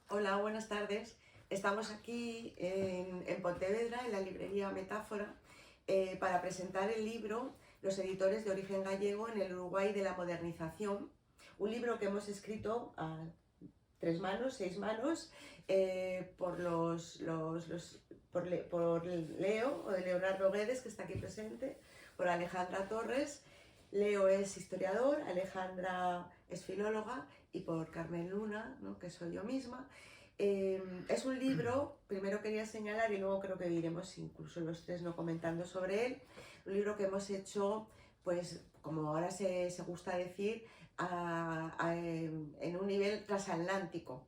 Hola, buenas tardes. Estamos aquí en Pontevedra, en la librería Metáfora, para presentar el libro Los editores de origen gallego en el Uruguay de la modernización. Un libro que hemos escrito a 3 manos, 6 manos, por Leo, o de Leonardo Guedes, que está aquí presente, por Alejandra Torres. Leo es historiador, Alejandra es filóloga y por Carmen Luna, ¿no?, que soy yo misma. Es un libro, primero quería señalar y luego creo que iremos incluso los tres no comentando sobre él, un libro que hemos hecho, pues como ahora se gusta decir, en un nivel transatlántico.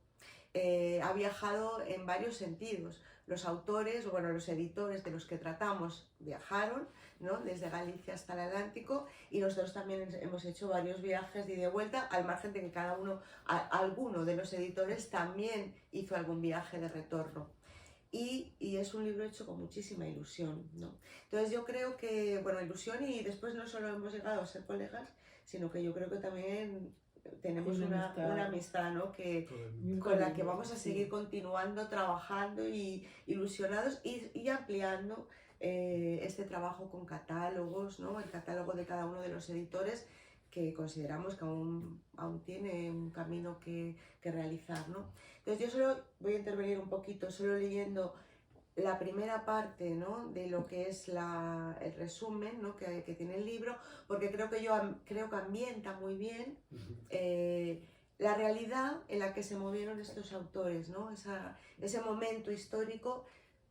Ha viajado en varios sentidos. Los autores, bueno, los editores de los que tratamos viajaron, ¿no?, desde Galicia hasta el Atlántico, y nosotros también hemos hecho varios viajes de ida y vuelta, al margen de que cada uno, alguno de los editores también hizo algún viaje de retorno. Y es un libro hecho con muchísima ilusión, ¿no? Entonces yo creo que, bueno, ilusión, y después no solo hemos llegado a ser colegas, sino que yo creo que también tenemos una amistad, ¿no?, con la que vamos a seguir continuando, trabajando y ilusionados y ampliando este trabajo con catálogos, ¿no?, el catálogo de cada uno de los editores, que consideramos que aún tiene un camino que realizar, ¿no? Entonces yo solo voy a intervenir un poquito, solo leyendo la primera parte, ¿no?, de lo que es el resumen, ¿no?, que tiene el libro, porque creo que ambienta muy bien la realidad en la que se movieron estos autores, ¿no?, ese momento histórico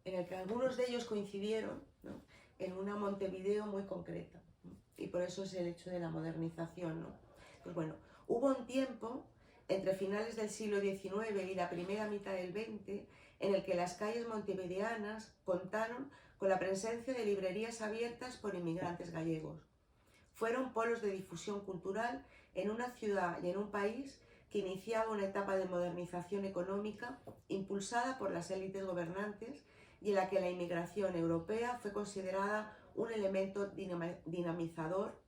en el que algunos de ellos coincidieron, ¿no?, en una Montevideo muy concreta, ¿no? Y por eso es el hecho de la modernización, ¿no? Pues bueno, hubo un tiempo entre finales del siglo XIX y la primera mitad del XX en el que las calles montevideanas contaron con la presencia de librerías abiertas por inmigrantes gallegos. Fueron polos de difusión cultural en una ciudad y en un país que iniciaba una etapa de modernización económica impulsada por las élites gobernantes y en la que la inmigración europea fue considerada un elemento dinamizador,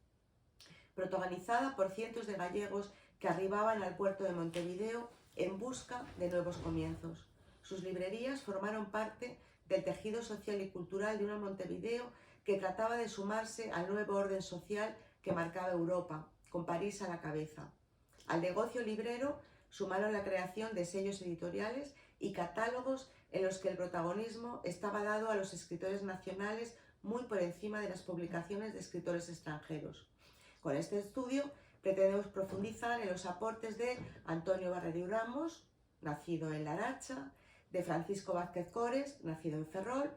protagonizada por cientos de gallegos que arribaban al puerto de Montevideo en busca de nuevos comienzos. Sus librerías formaron parte del tejido social y cultural de una Montevideo que trataba de sumarse al nuevo orden social que marcaba Europa, con París a la cabeza. Al negocio librero sumaron la creación de sellos editoriales y catálogos en los que el protagonismo estaba dado a los escritores nacionales muy por encima de las publicaciones de escritores extranjeros. Con este estudio pretendemos profundizar en los aportes de Antonio Barreiro Ramos, nacido en Laracha, de Francisco Vázquez Cores, nacido en Ferrol,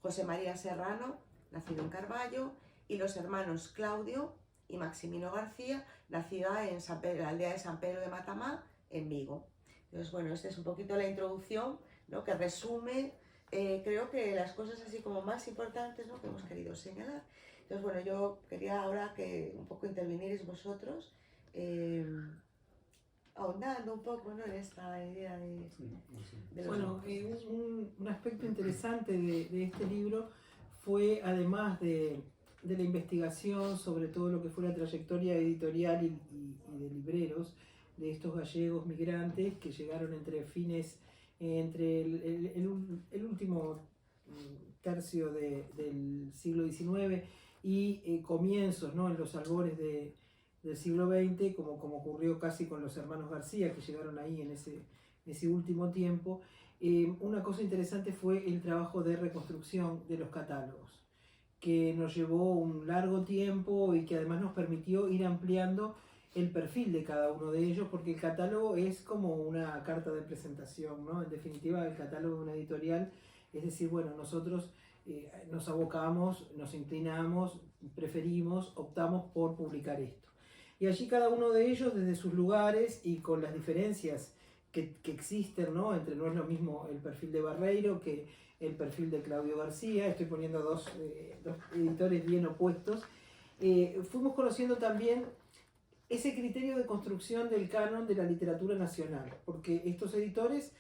José María Serrano, nacido en Carballo, y los hermanos Claudio y Maximino García, nacida en la aldea de San Pedro de Matamá, en Vigo. Entonces, bueno, esta es un poquito la introducción, ¿no?, que resume, creo que las cosas así como más importantes, ¿no?, que hemos querido señalar. Entonces, bueno, yo quería ahora que un poco intervinierais vosotros, ahondando un poco, ¿no?, en esta idea de los... Bueno, un aspecto interesante de este libro fue, además de la investigación sobre todo lo que fue la trayectoria editorial y de libreros de estos gallegos migrantes que llegaron entre el último tercio del siglo XIX y comienzos, ¿no?, en los albores del siglo XX, como ocurrió casi con los hermanos García, que llegaron ahí en ese último tiempo. Una cosa interesante fue el trabajo de reconstrucción de los catálogos, que nos llevó un largo tiempo y que además nos permitió ir ampliando el perfil de cada uno de ellos, porque el catálogo es como una carta de presentación, ¿no? En definitiva, el catálogo de una editorial, es decir, bueno, nosotros nos abocamos, nos inclinamos, preferimos, optamos por publicar esto. Y allí cada uno de ellos, desde sus lugares y con las diferencias que existen, ¿no? No es lo mismo el perfil de Barreiro que el perfil de Claudio García, estoy poniendo dos editores bien opuestos. Fuimos conociendo también ese criterio de construcción del canon de la literatura nacional, porque estos editores,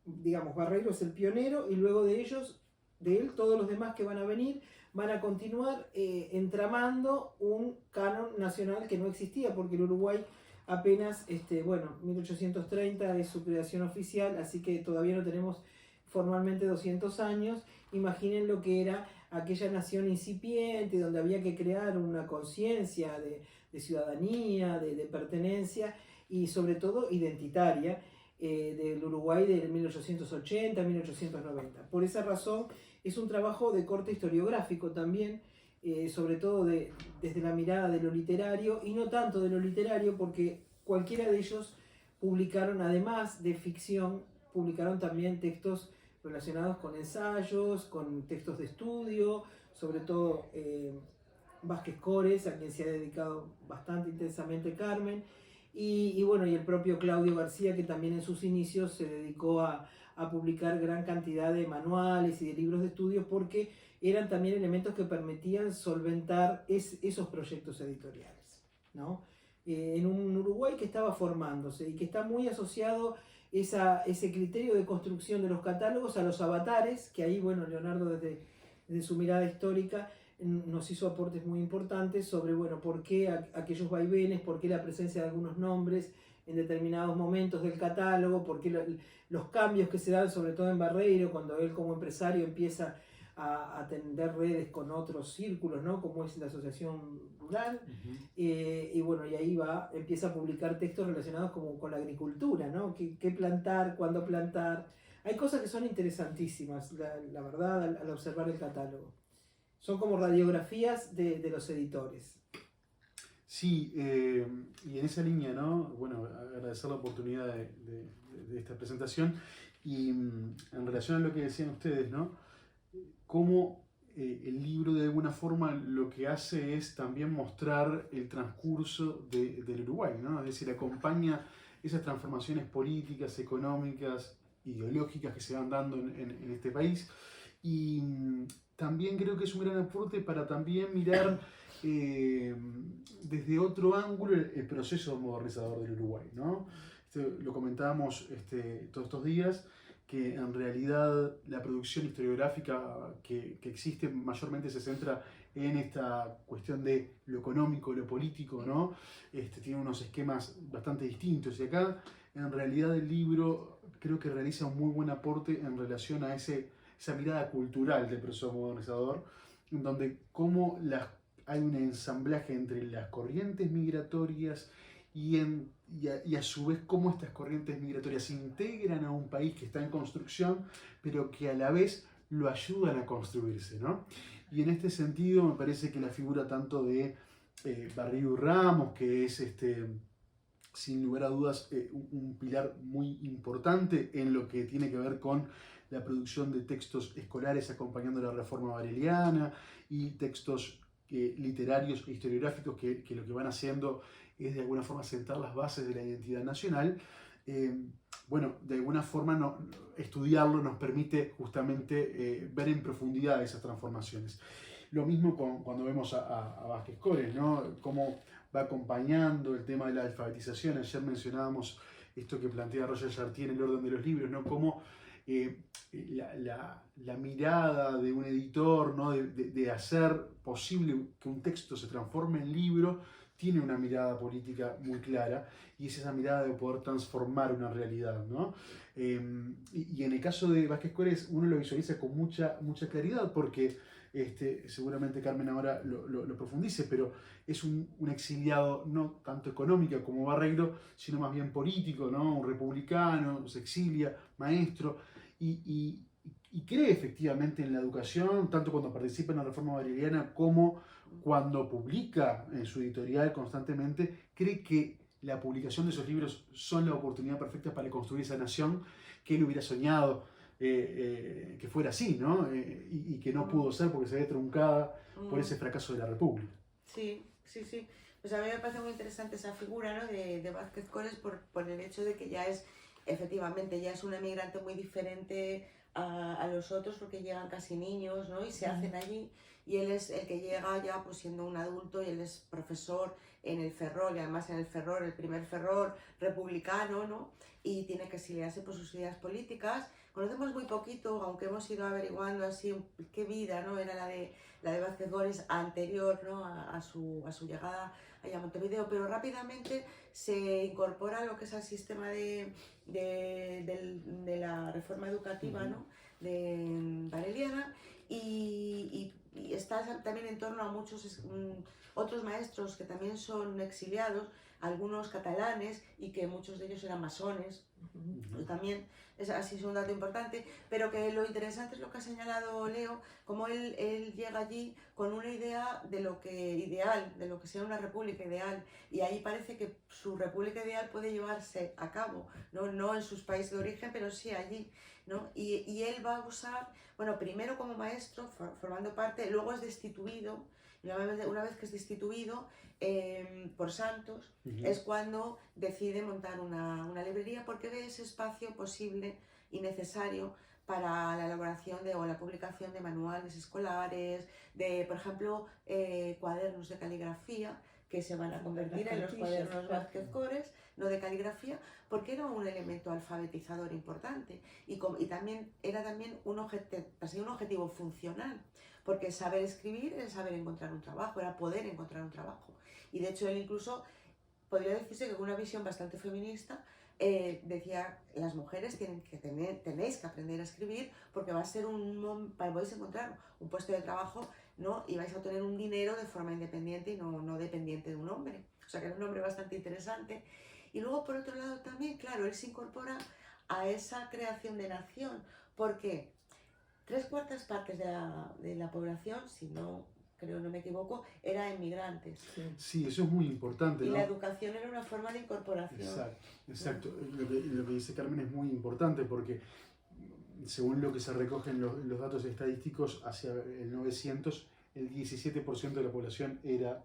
digamos, Barreiro es el pionero y luego de él, todos los demás que van a venir van a continuar entramando un canon nacional que no existía, porque el Uruguay apenas, bueno, 1830 es su creación oficial, así que todavía no tenemos formalmente 200 años. Imaginen lo que era aquella nación incipiente, donde había que crear una conciencia de ciudadanía, de pertenencia y sobre todo identitaria, del Uruguay de 1880, 1890. Por esa razón es un trabajo de corte historiográfico también, sobre todo desde la mirada de lo literario, y no tanto de lo literario porque cualquiera de ellos publicaron, además de ficción, publicaron también textos relacionados con ensayos, con textos de estudio, sobre todo Vázquez Cores, a quien se ha dedicado bastante intensamente Carmen, y bueno, y el propio Claudio García, que también en sus inicios se dedicó a publicar gran cantidad de manuales y de libros de estudios, porque eran también elementos que permitían solventar esos proyectos editoriales, ¿no? En un Uruguay que estaba formándose y que está muy asociado ese criterio de construcción de los catálogos a los avatares, que ahí, bueno, Leonardo desde su mirada histórica nos hizo aportes muy importantes sobre, bueno, por qué aquellos vaivenes, por qué la presencia de algunos nombres en determinados momentos del catálogo, por qué los cambios que se dan, sobre todo en Barreiro, cuando él como empresario empieza a tender redes con otros círculos, ¿no? Como es la Asociación Rural, y bueno, y ahí empieza a publicar textos relacionados con la agricultura, ¿no? ¿Qué plantar, cuándo plantar? Hay cosas que son interesantísimas, la verdad, al observar el catálogo. Son como radiografías de los editores. Sí, y en esa línea, ¿no? Bueno, agradecer la oportunidad de esta presentación y en relación a lo que decían ustedes, ¿no? Cómo el libro de alguna forma lo que hace es también mostrar el transcurso del Uruguay, ¿no? Es decir, acompaña esas transformaciones políticas, económicas, ideológicas que se van dando en este país, y también creo que es un gran aporte para también mirar desde otro ángulo el proceso modernizador del Uruguay, ¿no? Lo comentábamos todos estos días, que en realidad la producción historiográfica que existe mayormente se centra en esta cuestión de lo económico, lo político, ¿no? Tiene unos esquemas bastante distintos, y acá en realidad el libro creo que realiza un muy buen aporte en relación a esa mirada cultural del proceso modernizador, en donde hay un ensamblaje entre las corrientes migratorias y a su vez cómo estas corrientes migratorias se integran a un país que está en construcción, pero que a la vez lo ayudan a construirse, ¿no? Y en este sentido me parece que la figura tanto de Barreiro Ramos, que es sin lugar a dudas un pilar muy importante en lo que tiene que ver con la producción de textos escolares acompañando la reforma bareliana, y textos literarios e historiográficos que lo que van haciendo es de alguna forma sentar las bases de la identidad nacional. Bueno, de alguna forma estudiarlo nos permite justamente ver en profundidad esas transformaciones. Lo mismo cuando vemos a Vázquez Cores, ¿no? Cómo va acompañando el tema de la alfabetización. Ayer mencionábamos esto que plantea Roger Chartier en el orden de los libros, ¿no? Cómo la mirada de un editor, ¿no? de hacer posible que un texto se transforme en libro, tiene una mirada política muy clara, y es esa mirada de poder transformar una realidad, ¿no? Y en el caso de Vázquez Cores uno lo visualiza con mucha claridad, porque seguramente Carmen ahora lo profundice, pero es un exiliado no tanto económico como Barreiro, sino más bien político, ¿no? Un republicano, se exilia, maestro, y cree efectivamente en la educación, tanto cuando participa en la reforma bareliana como cuando publica en su editorial constantemente. Cree que la publicación de esos libros son la oportunidad perfecta para construir esa nación que él hubiera soñado que fuera así, ¿no? Y que no pudo ser porque se ve truncada por ese fracaso de la República. Sí. Pues a mí me parece muy interesante esa figura, ¿no? de Vázquez Cores por el hecho de que efectivamente ya es un emigrante muy diferente a los otros, porque llegan casi niños, ¿no? Y se hacen allí, y él es el que llega ya pues siendo un adulto, y él es profesor en el Ferrol, y además en el Ferrol, el primer Ferrol republicano, ¿no? Y tiene que exiliarse por sus ideas políticas. Conocemos muy poquito, aunque hemos ido averiguando así qué vida, ¿no? Era la de Vázquez Gómez anterior, ¿no? a su llegada allá a Montevideo, pero rápidamente se incorpora lo que es el sistema de la reforma educativa, ¿no? Bareliana, y está también en torno a muchos otros maestros que también son exiliados, algunos catalanes, y que muchos de ellos eran masones. También así es un dato importante, pero que lo interesante es lo que ha señalado Leo, como él llega allí con una idea de lo que ideal, de lo que sea una república ideal, y ahí parece que su república ideal puede llevarse a cabo, no en sus países de origen, pero sí allí, ¿no? Y él va a usar, bueno, primero como maestro, formando parte, luego es destituido, y una vez que es destituido por Santos, es cuando decide montar una librería, porque ve ese espacio posible y necesario para la elaboración o la publicación de manuales escolares, de, por ejemplo, cuadernos de caligrafía, que se van a convertir en los cuadernos Vázquez Gómez, no de caligrafía, porque era un elemento alfabetizador importante, y también era un objetivo funcional, porque saber escribir era saber encontrar un trabajo, era poder encontrar un trabajo. Y de hecho él incluso podría decirse que con una visión bastante feminista decía, las mujeres tenéis que aprender a escribir, porque va a ser podéis encontrar un puesto de trabajo, ¿no? Y vais a obtener un dinero de forma independiente y no dependiente de un hombre. O sea que era un hombre bastante interesante. Y luego, por otro lado, también, claro, él se incorpora a esa creación de nación, porque 3/4 de la población, si no me equivoco, era inmigrantes. Sí, eso es muy importante, Y ¿no? la educación era una forma de incorporación. Exacto. Lo que dice Carmen es muy importante, porque según lo que se recoge en los datos estadísticos, hacia el 900 el 17% de la población era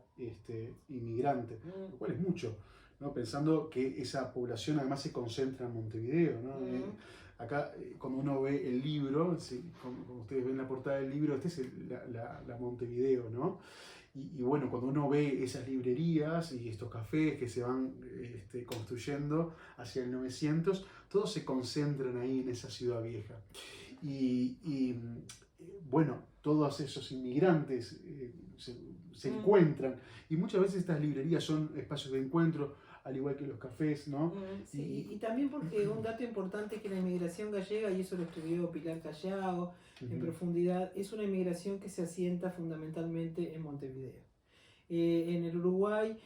inmigrante, lo cual es mucho, ¿no? Pensando que esa población además se concentra en Montevideo, ¿no? Acá, cuando uno ve el libro, como ustedes ven la portada del libro, es la Montevideo, ¿no? Y bueno, cuando uno ve esas librerías y estos cafés que se van construyendo hacia el 900, todos se concentran ahí en esa ciudad vieja. Y bueno, todos esos inmigrantes se encuentran, y muchas veces estas librerías son espacios de encuentro, al igual que los cafés, ¿no? Sí, y también porque un dato importante es que la inmigración gallega, y eso lo estudió Pilar Callao en profundidad, es una inmigración que se asienta fundamentalmente en Montevideo. En el Uruguay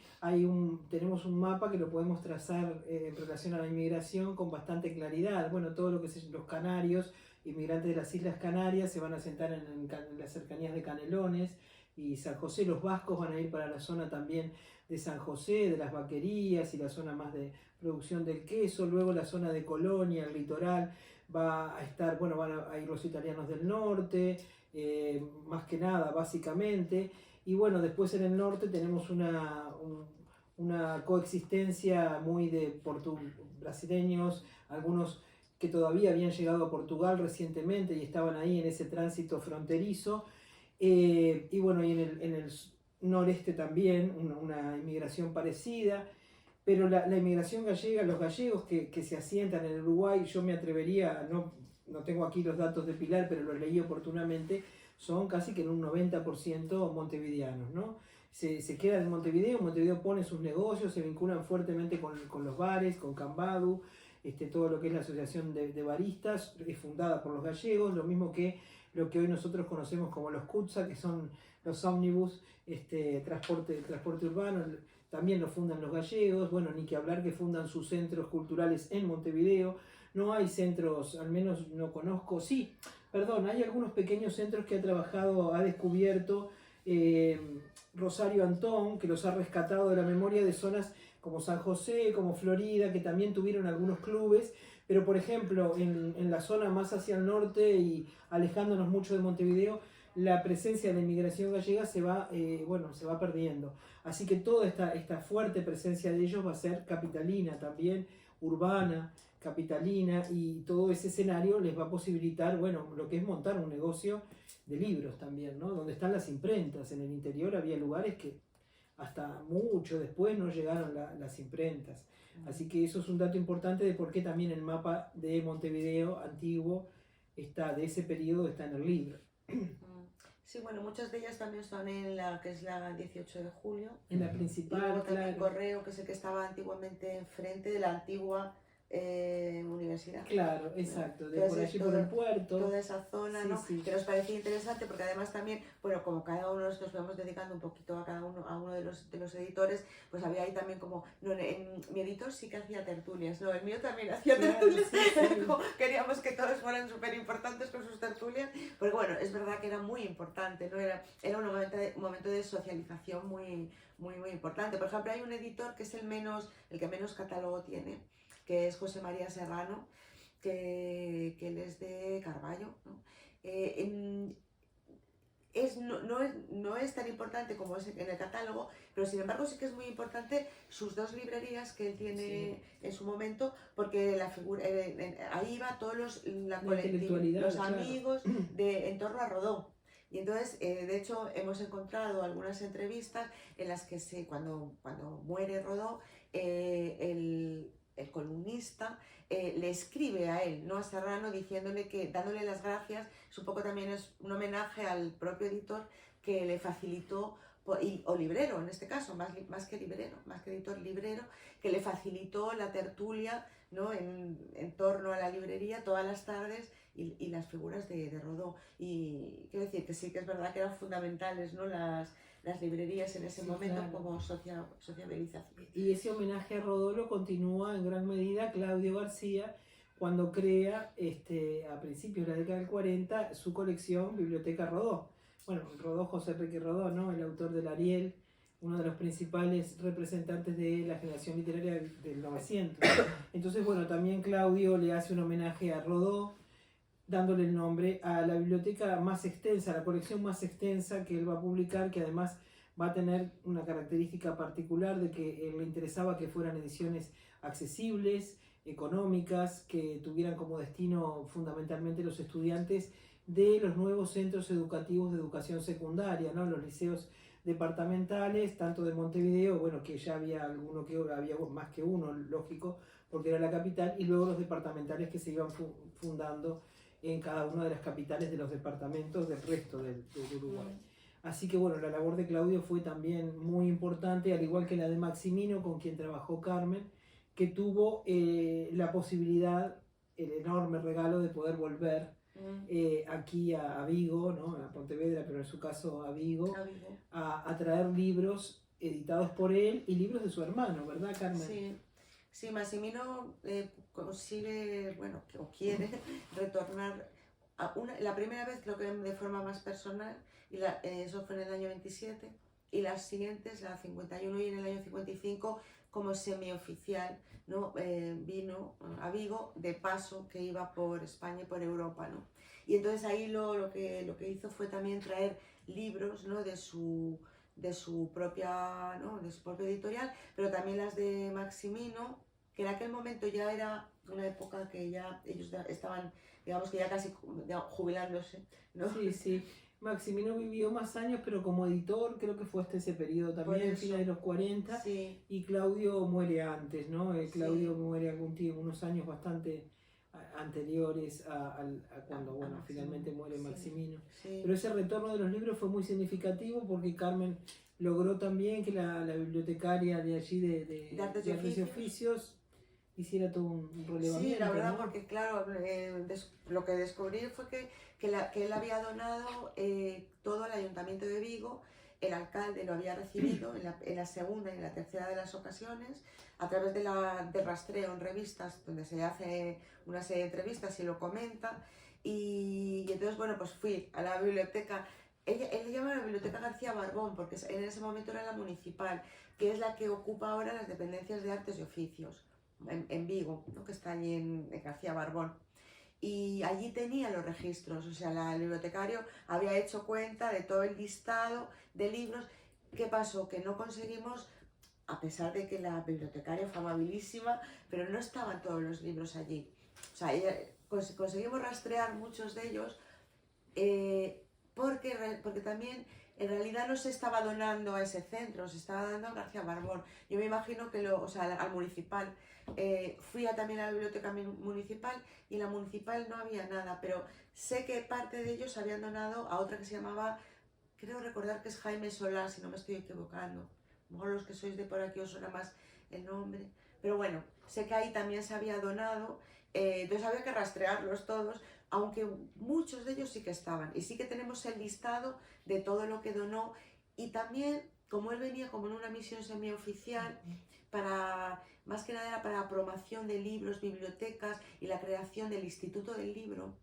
tenemos un mapa que lo podemos trazar en relación a la inmigración con bastante claridad. Bueno, todo lo que es los canarios, inmigrantes de las Islas Canarias, se van a asentar en las cercanías de Canelones y San José. Los vascos van a ir para la zona también de San José, de las vaquerías y la zona más de producción del queso. Luego la zona de Colonia, el litoral, va a estar, bueno, van a ir los italianos del norte, más que nada, básicamente. Y bueno, después en el norte tenemos una coexistencia muy de brasileños, algunos que todavía habían llegado a Portugal recientemente y estaban ahí en ese tránsito fronterizo. Y bueno, y en el noreste también una inmigración parecida, pero la inmigración gallega, los gallegos que se asientan en el Uruguay, yo me atrevería, no tengo aquí los datos de Pilar, pero los leí oportunamente, son casi que en un 90% montevideanos, ¿no? Se quedan en Montevideo pone sus negocios, se vinculan fuertemente con los bares, con Cambadu, todo lo que es la asociación de baristas, es fundada por los gallegos, lo mismo que lo que hoy nosotros conocemos como los CUTSA, que son los ómnibus, transporte urbano, también lo fundan los gallegos. Bueno, ni que hablar que fundan sus centros culturales en Montevideo. No hay centros, al menos no conozco, hay algunos pequeños centros que ha descubierto Rosario Antón, que los ha rescatado de la memoria de zonas como San José, como Florida, que también tuvieron algunos clubes, pero por ejemplo en la zona más hacia el norte y alejándonos mucho de Montevideo, la presencia de la inmigración gallega se va perdiendo. Así que toda esta fuerte presencia de ellos va a ser capitalina también, urbana, capitalina, y todo ese escenario les va a posibilitar, lo que es montar un negocio de libros también, ¿no? Donde están las imprentas. En el interior había lugares que hasta mucho después no llegaron las imprentas. Así que eso es un dato importante de por qué también el mapa de Montevideo antiguo de ese periodo está en el libro. Sí, bueno, muchas de ellas también están en la que es la 18 de julio. En la principal, y luego también claro. Correo, que es el que estaba antiguamente enfrente de la antigua universidad. Claro, exacto, de Entonces, por allí por el puerto. Toda esa zona, Sí, ¿no? sí. Que nos parecía interesante porque además también, bueno, como cada uno nos vamos dedicando un poquito a cada uno, a uno de los editores, pues había ahí también como, no, mi editor sí que hacía tertulias, no, el mío también hacía tertulias, sí, sí. Queríamos que todos fueran súper importantes con sus tertulias, porque bueno, es verdad que era muy importante, ¿no? Era un momento de socialización muy importante. Por ejemplo, hay un editor que es el que menos catálogo tiene, que es José María Serrano, que él es de Carballo, ¿no? No es tan importante como es en el catálogo, pero sin embargo sí que es muy importante sus dos librerías que él tiene en su momento, porque la figura, ahí va todos los amigos en torno a Rodó. Y entonces, de hecho, hemos encontrado algunas entrevistas en las que cuando muere Rodó, el columnista le escribe a él, ¿no? A Serrano, dándole las gracias. Es un poco también es un homenaje al propio editor que le facilitó, o librero en este caso, más que editor, librero, que le facilitó la tertulia, ¿no? en torno a la librería todas las tardes y las figuras de Rodó. Y quiero decir que sí que es verdad que eran fundamentales, ¿no? Las librerías en ese momento, claro, como sociabilización. Y ese homenaje a Rodó lo continúa en gran medida Claudio García cuando crea a principios de la década del 40 su colección Biblioteca Rodó. Bueno, Rodó, José Enrique Rodó, ¿no? El autor del Ariel, uno de los principales representantes de la generación literaria del 900. Entonces, bueno, también Claudio le hace un homenaje a Rodó, dándole el nombre a la biblioteca más extensa, la colección más extensa que él va a publicar, que además va a tener una característica particular de que le interesaba que fueran ediciones accesibles, económicas, que tuvieran como destino fundamentalmente los estudiantes de los nuevos centros educativos de educación secundaria, ¿no? Los liceos departamentales, tanto de Montevideo, bueno, que ya había alguno que había más que uno, lógico, porque era la capital, y luego los departamentales que se iban fundando en cada una de las capitales de los departamentos del resto del Uruguay. Así que bueno, la labor de Claudio fue también muy importante, al igual que la de Maximino, con quien trabajó Carmen, que tuvo la posibilidad, el enorme regalo de poder volver aquí a Vigo, ¿no? A Pontevedra, pero en su caso a Vigo, a traer libros editados por él y libros de su hermano, ¿verdad, Carmen? Sí. Sí, Massimino consigue, bueno, o quiere retornar la primera vez, creo que de forma más personal, y eso fue en el año 27, y las siguientes, la 51 y en el año 55, como semioficial, ¿no? Vino a Vigo de paso, que iba por España y por Europa, ¿no? Y entonces ahí lo que hizo fue también traer libros, ¿no? de su propia, ¿no? de su propio editorial, pero también las de Maximino, que en aquel momento ya era una época que ya ellos estaban, digamos que ya casi jubilándose, ¿no? Sí, sí. Maximino vivió más años, pero como editor creo que fue hasta ese periodo también, finales de los 40, sí. Y Claudio muere antes, ¿no? Claudio muere unos años bastante anteriores a cuando, bueno, finalmente muere Maximino. Sí. Pero ese retorno de los libros fue muy significativo porque Carmen logró también que la bibliotecaria de allí de Artes y Oficios hiciera todo un relevamiento. Sí, la verdad, ¿no? porque claro, lo que descubrí fue que él había donado todo al Ayuntamiento de Vigo. El alcalde lo había recibido en la segunda y en la tercera de las ocasiones a través de rastreo en revistas donde se hace una serie de entrevistas y lo comenta. Y entonces, bueno, pues fui a la biblioteca. Él le llama la Biblioteca García Barbón porque en ese momento era la municipal, que es la que ocupa ahora las dependencias de Artes y Oficios en Vigo, ¿no? Que está allí en García Barbón. Y allí tenía los registros, o sea, el bibliotecario había hecho cuenta de todo el listado de libros. ¿Qué pasó? Que no conseguimos, a pesar de que la bibliotecaria fue amabilísima, pero no estaban todos los libros allí. O sea, conseguimos rastrear muchos de ellos porque también en realidad no se estaba donando a ese centro, se estaba dando a García Barbón. Yo me imagino que o sea, al municipal. Fui también a la biblioteca municipal y en la municipal no había nada, pero sé que parte de ellos habían donado a otra que se llamaba, creo recordar que es Jaime Solá, si no me estoy equivocando. A lo mejor los que sois de por aquí os suena más el nombre. Pero bueno, sé que ahí también se había donado, entonces había que rastrearlos todos, aunque muchos de ellos sí que estaban. Y sí que tenemos el listado de todo lo que donó. Y también, como él venía como en una misión semioficial, más que nada era para la promoción de libros, bibliotecas y la creación del Instituto del Libro.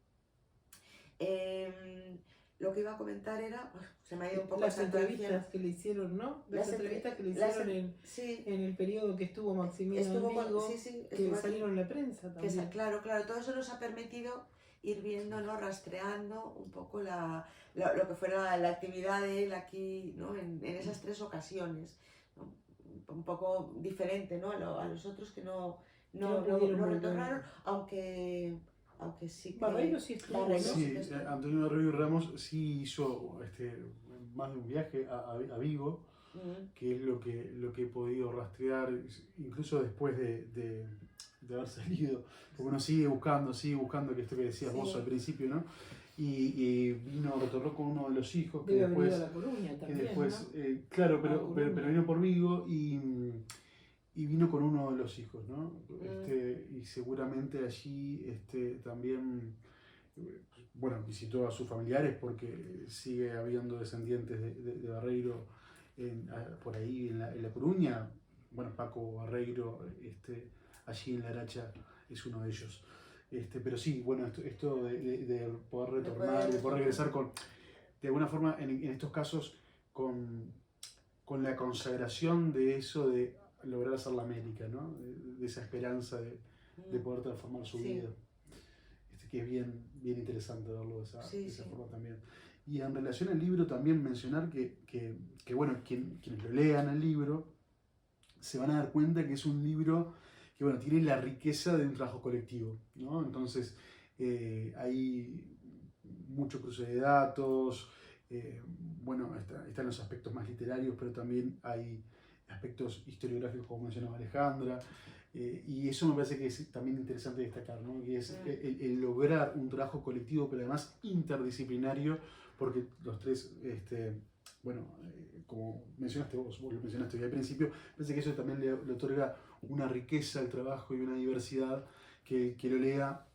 Lo que iba a comentar era, se me ha ido un poco las entrevistas que le hicieron, ¿no? Las entrevistas que le hicieron en el periodo que estuvo Maximiliano Vigo, que salieron en la prensa también. Claro, todo eso nos ha permitido ir viendo, ¿no? Rastreando un poco lo que fuera la actividad de él aquí, ¿no? en esas 3 ocasiones, ¿no? Un poco diferente, ¿no? a los otros que no retornaron, aunque sí que... Barreiro sí estuvo, ¿no? Sí, Antonio Barreiro Ramos sí hizo más de un viaje a Vigo, que es lo que he podido rastrear, incluso después de haber salido, porque uno sigue buscando, que esto que decías vos al principio, ¿no? Y retornó con uno de los hijos que después... a La Coruña también, después, ¿no? claro, pero vino por Vigo y vino con uno de los hijos, ¿no? Y seguramente allí también, bueno, visitó a sus familiares porque sigue habiendo descendientes de Barreiro por ahí en La Coruña. Bueno, Paco Barreiro, allí en La Aracha es uno de ellos. Pero sí, bueno, esto de poder retornar, de poder regresar de alguna forma, en estos casos, con la consagración de eso de lograr hacer la América, ¿no? De esa esperanza de poder transformar su vida. Que es bien interesante verlo de esa forma también. Y en relación al libro también mencionar que bueno, quienes lo lean el libro se van a dar cuenta que es un libro que, bueno, tiene la riqueza de un trabajo colectivo, ¿no? Entonces hay mucho cruce de datos, bueno, están los aspectos más literarios, pero también hay aspectos historiográficos, como mencionaba Alejandra, y eso me parece que es también interesante destacar, ¿no? Que es el lograr un trabajo colectivo, pero además interdisciplinario, porque los 3, bueno, como mencionaste vos lo mencionaste hoy al principio, parece que eso también le otorga una riqueza al trabajo y una diversidad que lo lea,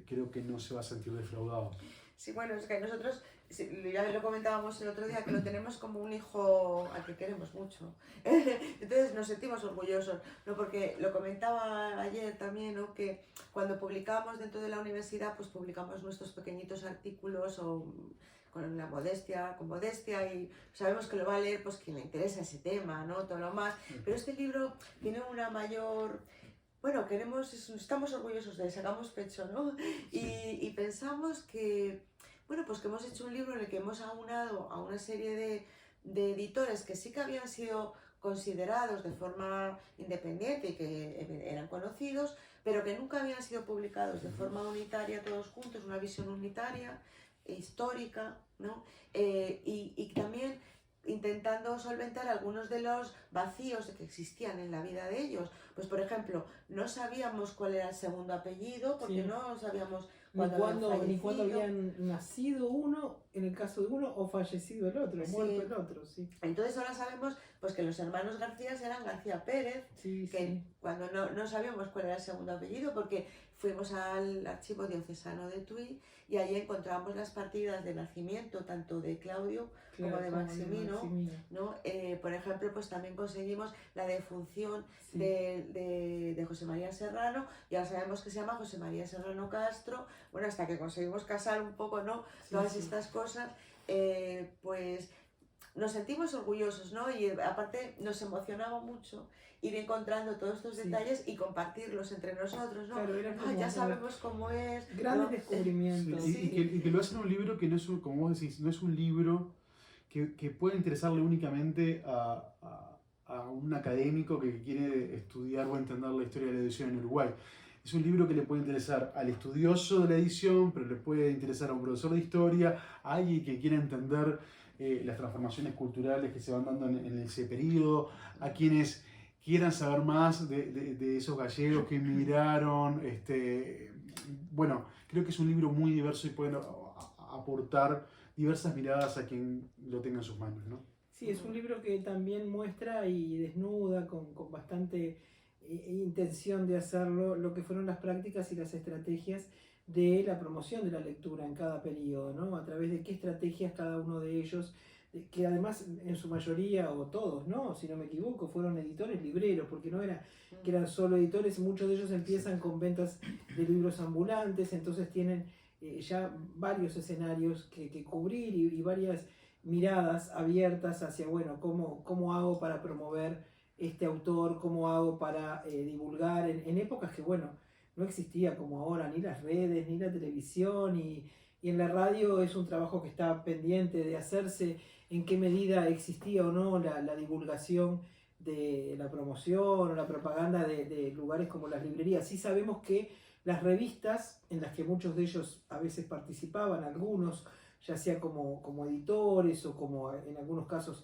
creo que no se va a sentir defraudado. Sí, bueno, es que nosotros, ya lo comentábamos el otro día, que lo tenemos como un hijo al que queremos mucho. Entonces nos sentimos orgullosos, ¿no? Porque lo comentaba ayer también, ¿no? Que cuando publicamos dentro de la universidad, pues publicamos nuestros pequeñitos artículos con modestia, y sabemos que lo va a leer pues quien le interesa ese tema, ¿no? Todo lo más. Pero este libro tiene una mayor... Bueno, estamos orgullosos de él, sacamos pecho, ¿no? Y pensamos que, bueno, pues que hemos hecho un libro en el que hemos aunado a una serie de editores que sí que habían sido considerados de forma independiente y que eran conocidos, pero que nunca habían sido publicados de forma unitaria todos juntos, una visión unitaria, histórica, ¿no? Y también intentando solventar algunos de los vacíos que existían en la vida de ellos. Pues por ejemplo, no sabíamos cuál era el segundo apellido, porque no sabíamos ni cuándo habían nacido uno, en el caso de uno, o fallecido el otro, muerto el otro. Sí. Entonces ahora sabemos pues que los hermanos García eran García Pérez, cuando no sabíamos cuál era el segundo apellido, porque fuimos al archivo diocesano de Tui y allí encontramos las partidas de nacimiento tanto de Claudio como de Maximino, ¿no? Por ejemplo, pues también conseguimos la defunción de José María Serrano, y ahora sabemos que se llama José María Serrano Castro. Bueno, hasta que conseguimos casar un poco, ¿no? Todas estas cosas, pues nos sentimos orgullosos, ¿no? Y aparte nos emocionaba mucho ir encontrando todos estos detalles y compartirlos entre nosotros, ¿no? Claro, ya sabemos cómo es. Grandes descubrimientos. Y que lo hacen un libro que no es, como vos decís, no es un libro que puede interesarle únicamente a un académico que quiere estudiar o entender la historia de la edición en Uruguay. Es un libro que le puede interesar al estudioso de la edición, pero le puede interesar a un profesor de historia, a alguien que quiera entender las transformaciones culturales que se van dando en ese periodo, a quienes quieran saber más de esos gallegos que emigraron. Bueno, creo que es un libro muy diverso y puede aportar diversas miradas a quien lo tenga en sus manos, ¿no? Sí, es un libro que también muestra y desnuda con bastante intención de hacerlo lo que fueron las prácticas y las estrategias de la promoción de la lectura en cada periodo, ¿no? A través de qué estrategias cada uno de ellos, que además en su mayoría o todos, ¿no? Si no me equivoco, fueron editores libreros, porque no era que eran solo editores, muchos de ellos empiezan con ventas de libros ambulantes, entonces tienen ya varios escenarios que cubrir y varias miradas abiertas hacia, bueno, cómo hago para promover este autor, cómo hago para divulgar en épocas que, bueno, no existía como ahora ni las redes, ni la televisión, y en la radio es un trabajo que está pendiente de hacerse, en qué medida existía o no la divulgación de la promoción o la propaganda de lugares como las librerías. Sí sabemos que las revistas, en las que muchos de ellos a veces participaban, algunos, ya sea como editores o como en algunos casos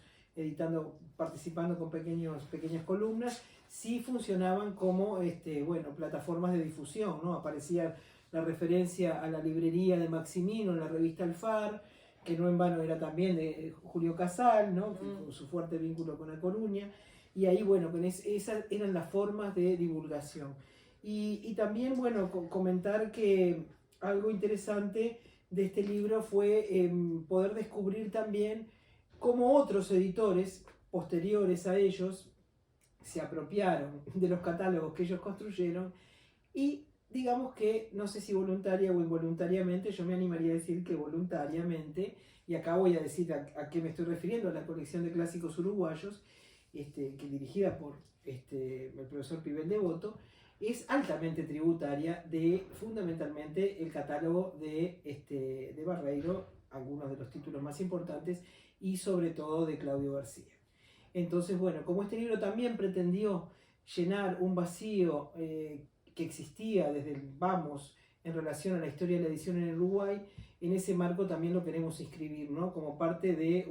participando con pequeñas columnas, sí funcionaban como bueno, plataformas de difusión, ¿no? Aparecía la referencia a la librería de Maximino en la revista Alfar, que no en vano era también de Julio Casal, ¿no? Con su fuerte vínculo con A Coruña, y ahí, bueno, esas eran las formas de divulgación. Y también, bueno, comentar que algo interesante de este libro fue poder descubrir también cómo otros editores posteriores a ellos se apropiaron de los catálogos que ellos construyeron y digamos que, no sé si voluntaria o involuntariamente, yo me animaría a decir que voluntariamente, y acá voy a decir a qué me estoy refiriendo, a la colección de clásicos uruguayos, que dirigida por el profesor Pibel Devoto, es altamente tributaria de fundamentalmente el catálogo de Barreiro, algunos de los títulos más importantes, y sobre todo de Claudio García. Entonces, bueno, como este libro también pretendió llenar un vacío que existía desde el vamos en relación a la historia de la edición en Uruguay, en ese marco también lo queremos inscribir, ¿no? Como parte de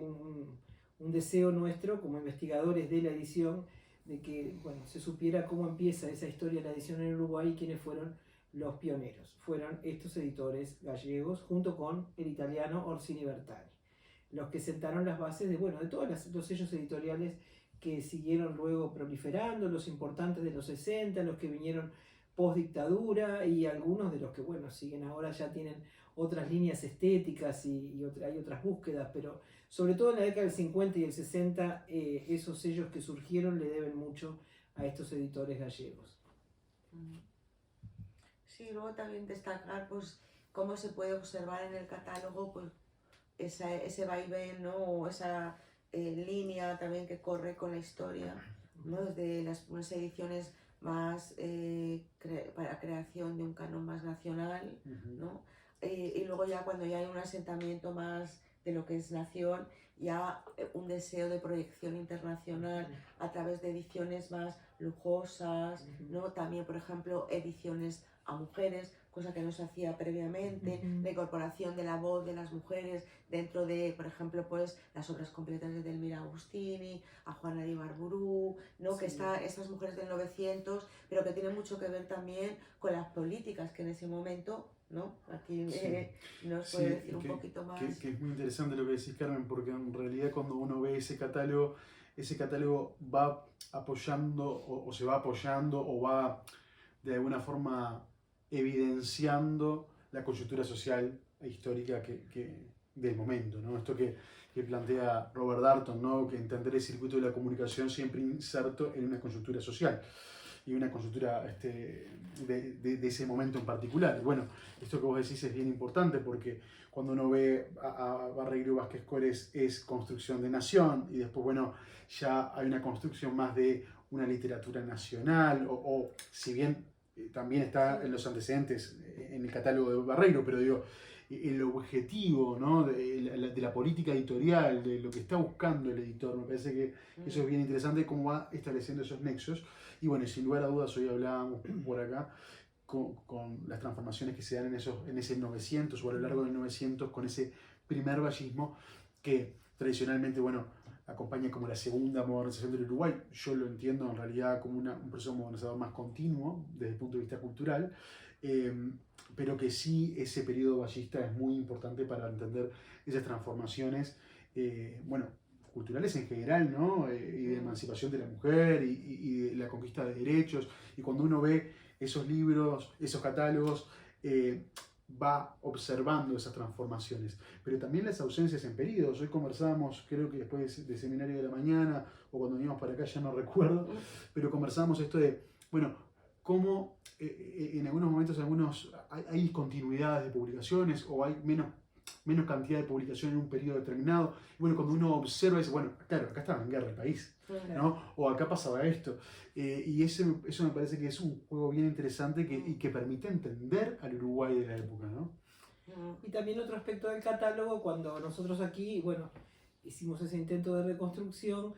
un deseo nuestro como investigadores de la edición, de que, bueno, se supiera cómo empieza esa historia de la edición en Uruguay y quiénes fueron los pioneros. Fueron estos editores gallegos junto con el italiano Orsini Bertani, los que sentaron las bases de, bueno, de todos los sellos editoriales que siguieron luego proliferando, los importantes de los 60, los que vinieron post dictadura y algunos de los que, bueno, siguen ahora, ya tienen otras líneas estéticas y hay otras búsquedas, pero sobre todo en la década del 50 y el 60 esos sellos que surgieron le deben mucho a estos editores gallegos. Sí, luego también destacar pues cómo se puede observar en el catálogo pues ese vaivén, ¿no? O esa línea también que corre con la historia, ¿no? Desde unas ediciones más para creación de un canon más nacional, ¿no? Y luego ya cuando ya hay un asentamiento más de lo que es nación, ya un deseo de proyección internacional a través de ediciones más lujosas, ¿no? También, por ejemplo, ediciones a mujeres, cosa que no se hacía previamente, la incorporación de la voz de las mujeres dentro de, por ejemplo, pues las obras completas de Delmira Agustini, a Juana de Ibarburu, ¿no? Sí. Que estas mujeres del 900, pero que tienen mucho que ver también con las políticas que en ese momento, ¿no? Aquí nos puede decir un poquito más. Que es muy interesante lo que decís, Carmen, porque en realidad cuando uno ve ese catálogo va apoyando o se va apoyando o va de alguna forma evidenciando la coyuntura social e histórica del momento, ¿no? Esto que plantea Robert Darnton, ¿no? Que entender el circuito de la comunicación siempre inserto en una coyuntura social y una coyuntura de ese momento en particular. Y bueno, esto que vos decís es bien importante porque cuando uno ve a Barreiro y Vázquez Cores es construcción de nación y después, bueno, ya hay una construcción más de una literatura nacional o si bien también está en los antecedentes en el catálogo de Barreiro, pero digo, el objetivo, ¿no? de la política editorial, de lo que está buscando el editor, me parece que eso es bien interesante, cómo va estableciendo esos nexos. Y bueno, sin lugar a dudas, hoy hablábamos por acá con las transformaciones que se dan en ese 900 o a lo largo del 900, con ese primer vallismo que tradicionalmente, bueno, acompaña como la segunda modernización del Uruguay. Yo lo entiendo en realidad como un proceso modernizador más continuo desde el punto de vista cultural, pero que sí ese periodo ballista es muy importante para entender esas transformaciones, bueno, culturales en general, ¿no? Y de emancipación de la mujer y de la conquista de derechos. Y cuando uno ve esos libros, esos catálogos, va observando esas transformaciones, pero también las ausencias en periodos. Hoy conversábamos, creo que después del seminario de la mañana, o cuando veníamos para acá, ya no recuerdo, pero conversábamos esto de, bueno, cómo en algunos momentos hay discontinuidades de publicaciones, o hay menos cantidad de publicación en un periodo determinado. Y bueno, cuando uno observa, dice, bueno, claro, acá estaba en guerra el país, ¿no? O acá pasaba esto. Y eso me parece que es un juego bien interesante y que permite entender al Uruguay de la época, ¿no? Y también otro aspecto del catálogo, cuando nosotros aquí, bueno, hicimos ese intento de reconstrucción,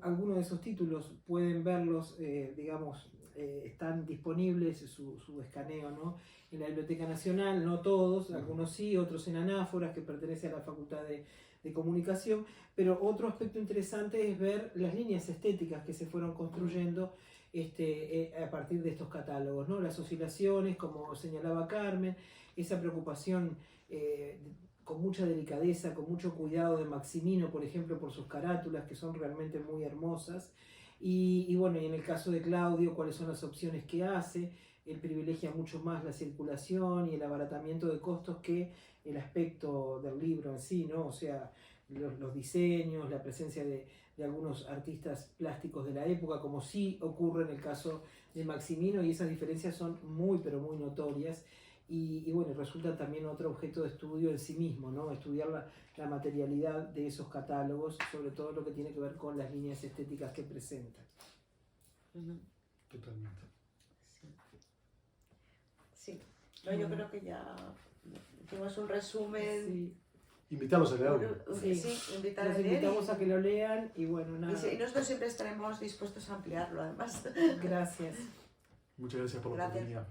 algunos de esos títulos pueden verlos, digamos, están disponibles su escaneo, ¿no? En la Biblioteca Nacional, no todos, algunos sí, otros en anáforas que pertenecen a la Facultad de Comunicación, pero otro aspecto interesante es ver las líneas estéticas que se fueron construyendo a partir de estos catálogos, ¿no? Las oscilaciones, como señalaba Carmen, esa preocupación con mucha delicadeza, con mucho cuidado de Maximino, por ejemplo, por sus carátulas, que son realmente muy hermosas. Y bueno, y en el caso de Claudio, cuáles son las opciones que hace. Él privilegia mucho más la circulación y el abaratamiento de costos que el aspecto del libro en sí, ¿no? O sea, los diseños, la presencia de algunos artistas plásticos de la época, como sí ocurre en el caso de Maximino, y esas diferencias son muy, pero muy notorias. Y bueno, resulta también otro objeto de estudio en sí mismo, ¿no? Estudiar la materialidad de esos catálogos, sobre todo lo que tiene que ver con las líneas estéticas que presentan. Totalmente. Sí. No, yo creo que ya hicimos un resumen. Sí. Invitarlos a leerlo. Sí, invitar Los a leer. invitamos a que lo lean y bueno, nada. Y nosotros siempre estaremos dispuestos a ampliarlo, además. Gracias. Muchas gracias por la oportunidad.